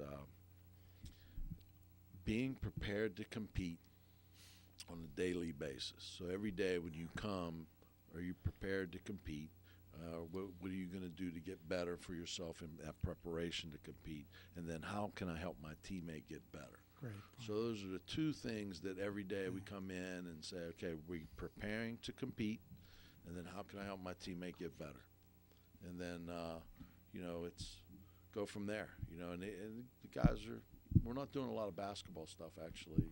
being prepared to compete on a daily basis. So every day when you come, are you prepared to compete? What are you going to do to get better for yourself in that preparation to compete? And then how can I help my teammate get better? Great. So those are the two things that every day we come in and say, okay, we're preparing to compete, and then how can I help my teammate get better? And then, it's go from there. And the guys we're not doing a lot of basketball stuff, actually.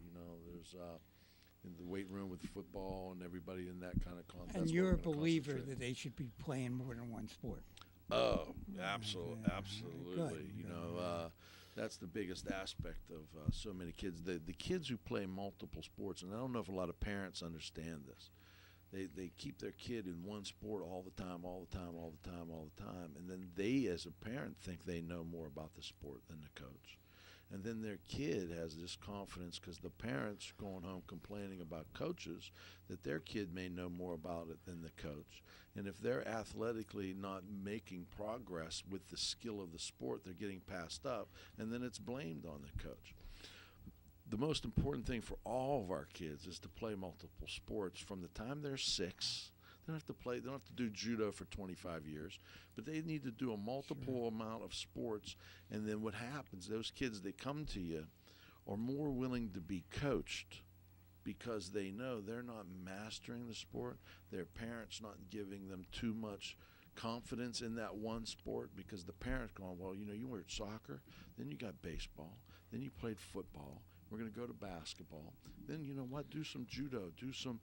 There's in the weight room with football and everybody in that kind of context. And you're a believer that they should be playing more than one sport. Oh, absolutely. Good. That's the biggest aspect of so many kids. The kids who play multiple sports, and I don't know if a lot of parents understand this. They keep their kid in one sport all the time, and then they, as a parent, think they know more about the sport than the coach. And then their kid has this confidence because the parents going home complaining about coaches that their kid may know more about it than the coach. And if they're athletically not making progress with the skill of the sport, they're getting passed up, and then it's blamed on the coach. The most important thing for all of our kids is to play multiple sports from the time they're 6. They don't have to do judo for 25 years, but they need to do a multiple amount of sports. And then what happens, those kids that come to you are more willing to be coached because they know they're not mastering the sport. Their parents not giving them too much confidence in that one sport because the parents going, well, you were at soccer, then you got baseball, then you played football. We're going to go to basketball. Then, do some judo, do some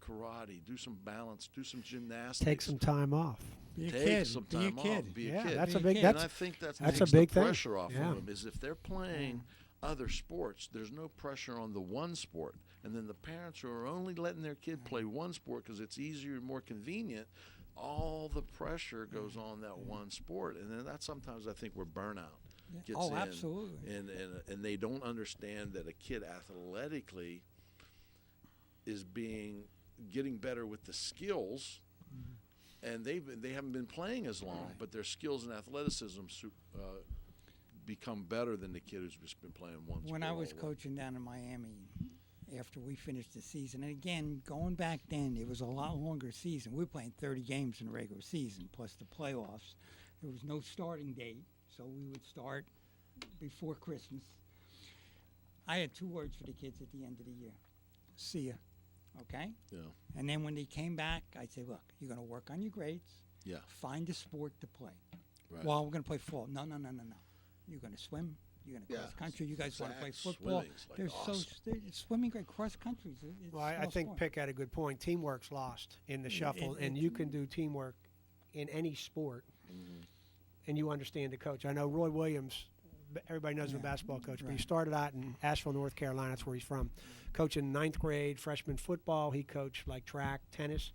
karate, do some balance, do some gymnastics. Take some time off. Be a Take kid. some Be a time kid. off. Be a Yeah, kid. that's a Be a big. kid. And That's I think that's takes a big the thing. pressure off Yeah. of them. Is if they're playing other sports, there's no pressure on the one sport. And then the parents who are only letting their kid play one sport because it's easier and more convenient, all the pressure goes on that one sport. And then that's sometimes I think where burnout gets Oh, in. absolutely. And they don't understand that a kid athletically is getting better with the skills, and they haven't been playing as long, but their skills and athleticism become better than the kid who's just been playing one sport. When I was all the way. coaching down in Miami, after we finished the season, and again, going back then, it was a lot longer season. We were playing 30 games in the regular season, plus the playoffs. There was no starting date, so we would start before Christmas. I had 2 words for the kids at the end of the year. See ya. Okay? Yeah. And then when they came back, I say, look, you're going to work on your grades. Yeah. Find a sport to play. Right. Well, we're going to play football. No. You're going to swim. You're going to cross country. You guys want to play football. Swimming's like They're awesome. swimming great. Cross country. Well, I think Pick had a good point. Teamwork's lost in the shuffle, and you can do teamwork in any sport, and you understand the coach. I know Roy Williams, everybody knows him, a basketball coach, but he started out in Asheville, North Carolina. That's where he's from. Coaching 9th grade freshman football. He coached like track, tennis,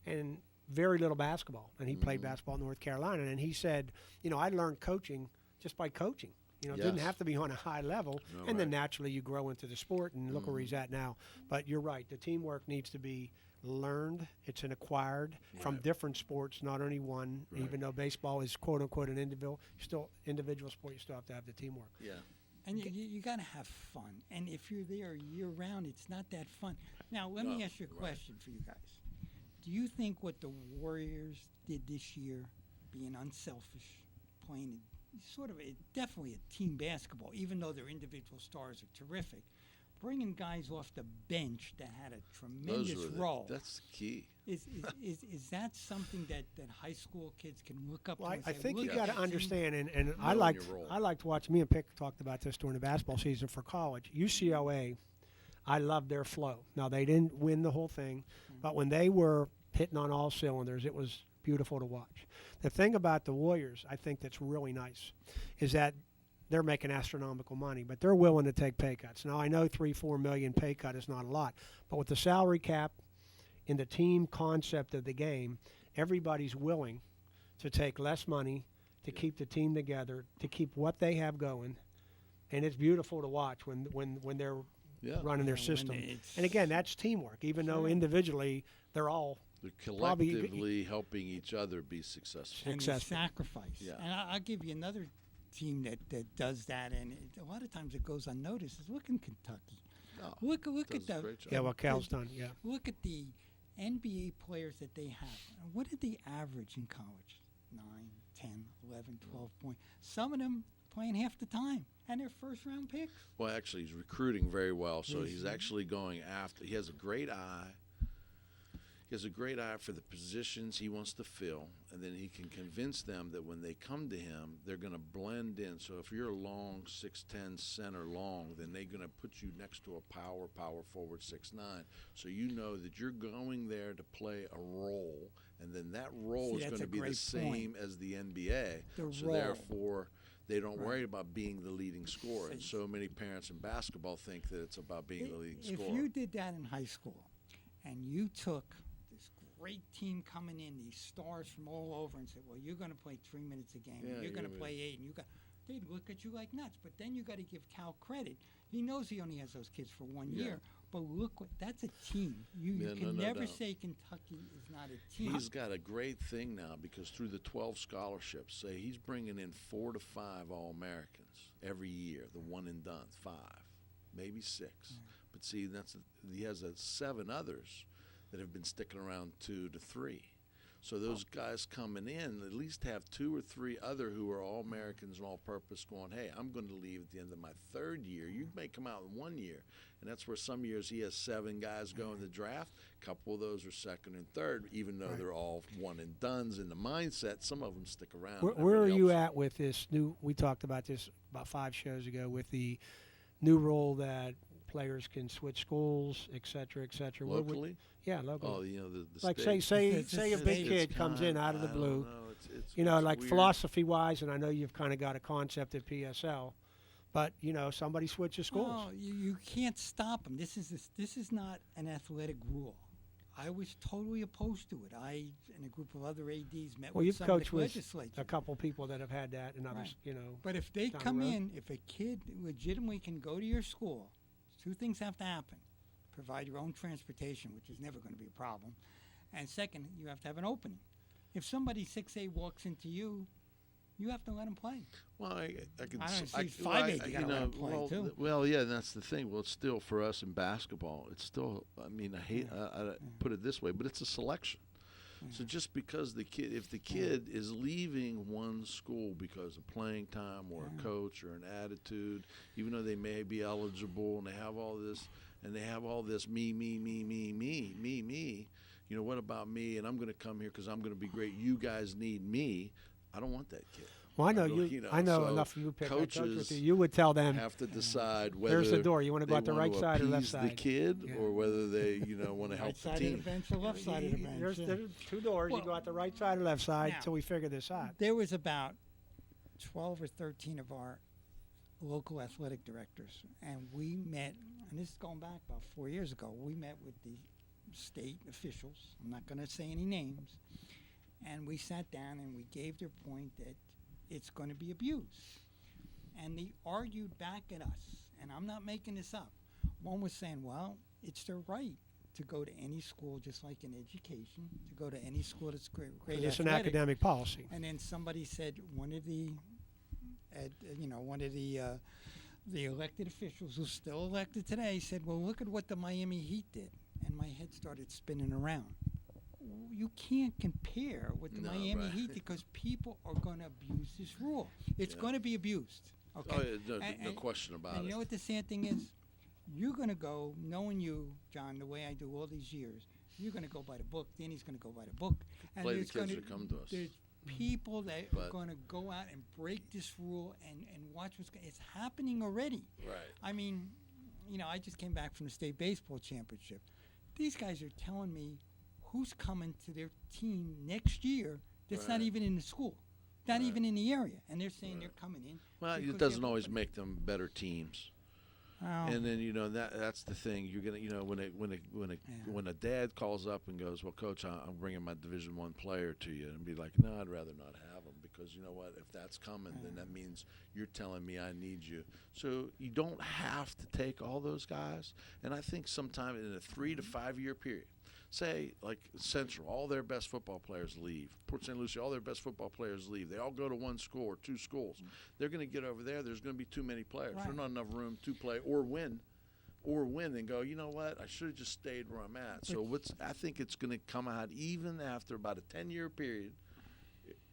and very little basketball. And he played basketball in North Carolina. And he said, I learned coaching just by coaching. It didn't have to be on a high level. And then naturally you grow into the sport, and look where he's at now. But you're right. The teamwork needs to be learned. It's an acquired from different sports, not only one. Even though baseball is quote unquote an individual sport, you still have to have the teamwork. Yeah. And you got to have fun. And if you're there year round, it's not that fun. Now, let me ask you a question for you guys. Do you think what the Warriors did this year, being unselfish, playing definitely a team basketball, even though their individual stars are terrific, bringing guys off the bench that had a tremendous role. That's the key. Is that something that high school kids can look up to? Well, and I say, think "Look you at got to that understand, team." and I liked watching. Me and Pick talked about this during the basketball season for college. UCLA, I loved their flow. Now they didn't win the whole thing, but when they were hitting on all cylinders, it was beautiful to watch. The thing about the Warriors, I think that's really nice, is that they're making astronomical money, but they're willing to take pay cuts. Now, I know $3-4 million pay cut is not a lot, but with the salary cap in the team concept of the game, everybody's willing to take less money to keep the team together, to keep what they have going, and it's beautiful to watch when they're running their system. And again, that's teamwork, even though individually they're all collectively helping each other be successful. And the sacrifice. Yeah. And I'll give you another team that does that, and a lot of times it goes unnoticed. Look in Kentucky. Look at the what Cal's done. Yeah. Look at the NBA players that they have. What did they average in college? 9, 10, 11, 12 points. Some of them playing half the time, and they're first-round picks. Well, actually, he's recruiting very well, so he's actually going after. He has a great eye. He has a great eye for the positions he wants to fill, and then he can convince them that when they come to him, they're going to blend in. So if you're a long 6'10" center long, then they're going to put you next to a power forward 6'9". So you know that you're going there to play a role, and then that role is going to be the same as the NBA. So therefore, they don't worry about being the leading scorer. And so many parents in basketball think that it's about being the leading scorer. If you did that in high school, and you took great team coming in, these stars from all over, and said, well, you're going to play 3 minutes a game, and you're going to play 8, and they'd look at you like nuts. But then you got to give Cal credit. He knows he only has those kids for 1 year, but look, that's a team. You can never say Kentucky is not a team. He's got a great thing now because through the 12 scholarships, say he's bringing in 4 to 5 All-Americans every year, the one and done, 5, maybe 6. But see, he has 7 others that have been sticking around 2 to 3. So those guys coming in at least have 2 or 3 other who are All-Americans and all-purpose going, hey, I'm going to leave at the end of my 3rd year. You may come out in 1 year. And that's where some years he has 7 guys go in the draft. A couple of those are 2nd and 3rd, even though they're all one and dones in the mindset. Some of them stick around. Where are you at with this new, we talked about this about 5 shows ago, with the new rule that players can switch schools, et cetera, et cetera. Locally? Yeah, locally. Oh, the like state. say a big kid comes in out of the blue. It's like weird. philosophy-wise, and I know you've kind of got a concept at PSL, but somebody switches schools. Oh, you can't stop them. This is not an athletic rule. I was totally opposed to it. I and a group of other ADs met with some of the legislature. A couple people that have had that, and others, But if they come in, if a kid legitimately can go to your school, 2 things have to happen. Provide your own transportation, which is never going to be a problem. And second, you have to have an opening. If somebody 6'8" walks into you, you have to let him play. Well, I can I don't see 5'8", you got to let him play too. Well, yeah, that's the thing. Well, it's still for us in basketball. It's still. I mean, I put it this way, but it's a selection. So just because if the kid is leaving one school because of playing time or a coach or an attitude, even though they may be eligible and they have all this me, you know, what about me? And I'm going to come here because I'm going to be great. You guys need me. I don't want that kid. Well, I know I know so enough of you, Pick. coaches you would tell them, have to decide whether there's the door. You want to go out the right side or left appease side? the kid, or whether they, want to help Right the side team. of the bench or left side of the bench. There's 2 doors. Well, you go out the right side or left side now, until we figure this out. There was about 12 or 13 of our local athletic directors, and we met, and this is going back about 4 years ago, we met with the state officials. I'm not going to say any names. And we sat down and we gave their point that it's going to be abuse. And they argued back at us, and I'm not making this up. One was saying, well, it's their right to go to any school, just like in education, to go to any school that's great It's an athletic. academic policy. And then somebody said, one of the elected officials who's still elected today said, well, look at what the Miami Heat did. And my head started spinning around. You can't compare with the Miami Heat because people are going to abuse this rule. It's going to be abused. Okay? Oh, yeah, no question about it. And you know what the sad thing is? You're going to go, knowing you, John, the way I do all these years, you're going to go by the book. Danny's going to go by the book. And Play the there's kids gonna, that come to us. There's people that are going to go out and break this rule and watch what's going. It's happening already. Right. I mean, I just came back from the state baseball championship. These guys are telling me who's coming to their team next year that's not even in the school, not even in the area, and they're saying they're coming in. Well, it doesn't always make them better teams. Oh. And then that's the thing. You're gonna when a dad calls up and goes, well, coach, I'm bringing my Division I player to you, and be like, no, I'd rather not have him because you know what? If that's coming, then that means you're telling me I need you. So you don't have to take all those guys. And I think sometime in a 3 to 5 year period, say like Central, all their best football players leave. Port St. Lucie, all their best football players leave. They all go to one school or 2 schools. They're going to get over there. There's going to be too many players. There's not enough room to play or win and go, you know what, I should have just stayed where I'm at. So I think it's going to come out even after about a 10-year period,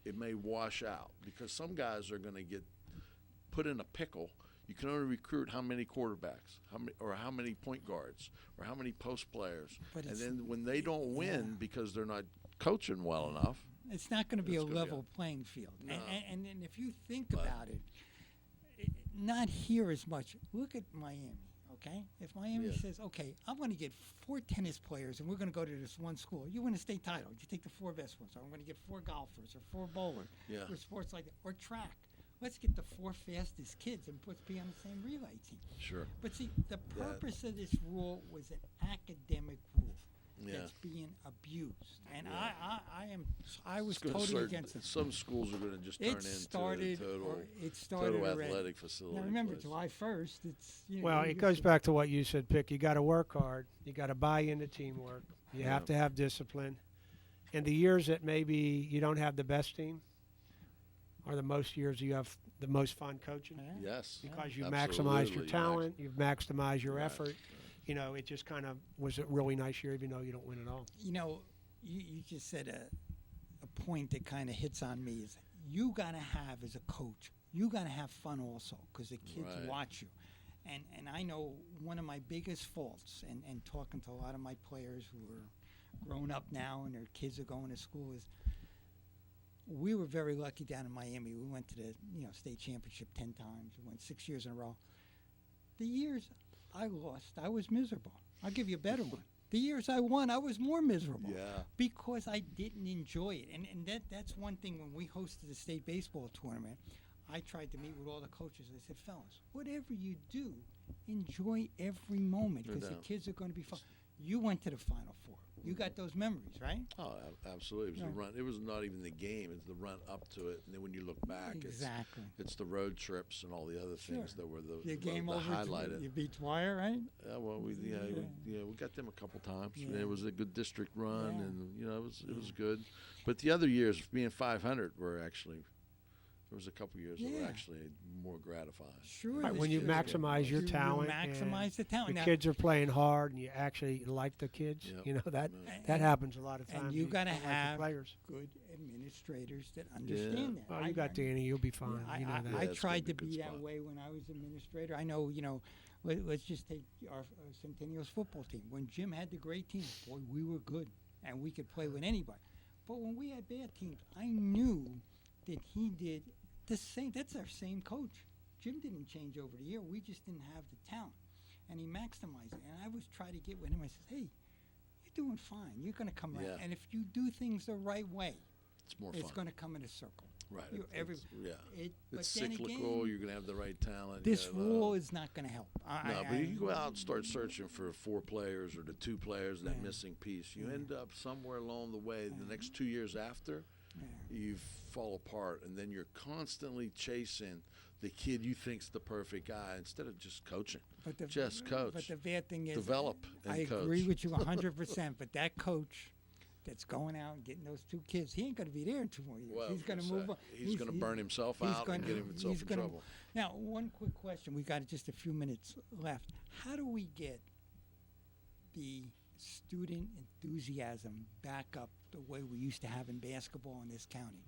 it may wash out because some guys are going to get put in a pickle. You can only recruit how many quarterbacks, how many point guards, or how many post players. And then when they don't win because they're not coaching well enough, it's not going to be a level playing field. No. And if you think about it, not here as much. Look at Miami, okay? If Miami says, okay, I'm going to get 4 tennis players and we're going to go to this one school, you win a state title. You take the 4 best ones. I'm going to get 4 golfers or 4 bowlers or sports like that, or track. Let's get the 4 fastest kids and put be on the same relay team. Sure. But see, the purpose of this rule was an academic rule that's being abused, and I was totally against it. Some schools are going to just turn into total athletic facility. Now remember, July 1st, it's well, it goes back to what you said, Pick. You got to work hard. You got to buy into teamwork. You have to have discipline. And the years that maybe you don't have the best team are the most years you have the most fun coaching. Yes. Because you maximized your talent, you've maximized your effort. It just kind of was a really nice year, even though you don't win at all. You just said a point that kind of hits on me is you got to have, as a coach, you got to have fun also because the kids watch you. And I know one of my biggest faults, and talking to a lot of my players who are grown up now and their kids are going to school, is we were very lucky down in Miami. We went to the state championship 10 times. We went 6 years in a row. The years I lost, I was miserable. I'll give you a better one. The years I won, I was more miserable because I didn't enjoy it. And that's one thing when we hosted the state baseball tournament, I tried to meet with all the coaches. I said, fellas, whatever you do, enjoy every moment because the kids are going to be fun. You went to the Final Four. You got those memories, right? Oh, absolutely. It was the run. It was not even the game. It's the run up to it. And then when you look back, it's the road trips and all the other things that were the game over highlighted. You beat Dwyer, right? Yeah, well, we got them a couple times. Yeah. It was a good district run, and it was good. But the other years, being 500, were actually There was a couple years that were actually more gratifying. Sure. Right, when you maximize your talent, maximize the talent. the Now, kids are playing hard, and you actually like the kids. Yep. You know that happens a lot of times. and you got to don't like the have players. good administrators that understand that. Oh, you got Danny. You'll be fine. I, you know I, that. I it's tried to gonna be a be good that spot. way when I was administrator. I know, let's just take our Centennial's football team. When Jim had the great team, boy, we were good, and we could play with anybody. But when we had bad teams, I knew that he did the same. That's our same coach. Jim didn't change over the year. We just didn't have the talent, and he maximized it. And I was trying to get with him. I said, "Hey, you're doing fine. You're going to come around. Yeah. And if you do things the right way, It's more it's fun. going to come in a circle." Right. You- every- but It's then cyclical. again, You're going to have the right talent. this you rule is not going to help. No, but you go out and start searching for 4 players or the 2 players, that Yeah. missing piece. You end up somewhere along the way, the next 2 years after, you fall apart. And then you're constantly chasing the kid you think's the perfect guy instead of just coaching. Just coach. But the bad thing is, Develop and I coach. agree with you 100%. But that coach that's going out and getting those 2 kids, he ain't going to be there in 2 more years. Well, he's going to I was move gonna on. say, he's gonna burn himself he's out and gonna- get himself he's in gonna- trouble. Now, one quick question. We got just a few minutes left. How do we get the student enthusiasm back up the way we used to have in basketball in this county?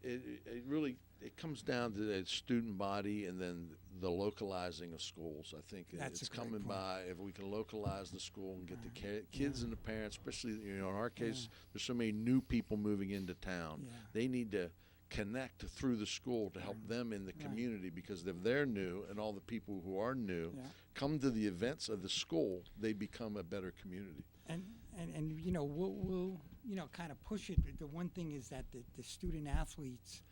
It really comes down to the student body and then the localizing of schools. I think That's it's a great coming point. by if we can localize the school and get the kids and the parents, especially in our case, there's so many new people moving into town. Yeah. They need to connect through the school to help them in the community because if they're new and all the people who are new come to the events of the school, they become a better community. And we'll kind of push it. The one thing is that the student athletes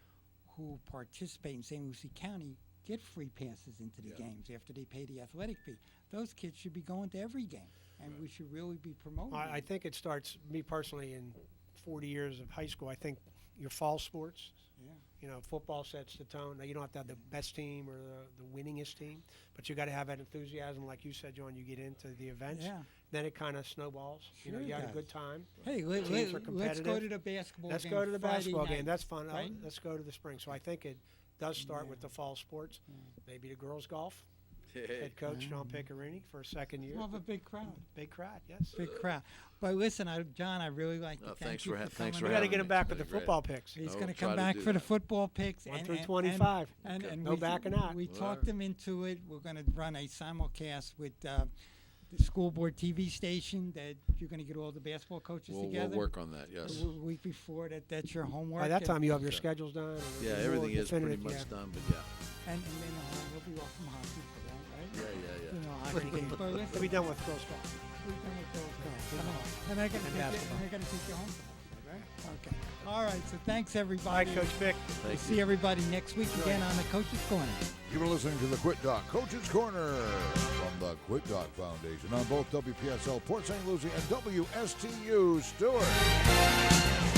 who participate in St. Lucie County get free passes into the games after they pay the athletic fee. Those kids should be going to every game, and we should really be promoting I it. think it starts, me personally, in 40 years of high school. I think your fall sports, football sets the tone. Now, you don't have to have the best team or the winningest team, but you got to have that enthusiasm, like you said, John. You get into the events, then it kind of snowballs. Sure You it had a does. good time. Hey, Teams are let's go competitive. to the basketball Let's game. go to the Friday basketball game. night, That's fun. right? Let's go to the spring. So I think it does start with the fall sports. Maybe the girls golf. Head coach John Picchiarini for a second year. We'll have a big crowd. Big crowd, yes. Big crowd. But listen, John, I really like to Thanks thank for you ha- for thanks coming for We got to having get me. him back It's with the been great. football picks. He's I going to will come try to back do for the that. football picks. 1 through 25. And No we, backing out. We All talked right. them into it. We're going to run a simulcast with the school board TV station that you're going to get all the basketball coaches We'll together. work on that, yes. The week before, that's your homework. By that and- time, you have your schedules done. and Yeah, more everything is pretty definitive, much yeah. done, but And then we'll be off from hockey for that, right? yeah. You know, hockey game. But listen, We'll be done with girls golf. we're done with those guys. Yeah. And they're going to And take you, basketball. and they're going to take you home for that, right? Okay. All right. So thanks, All everybody. right, Coach Vic. We'll Thank see you. everybody next week again on the Coach's Corner. You've been listening to the Quit Doc Coaches Corner from the Quit Doc Foundation on both WPSL Port St. Lucie and WSTU Stewart.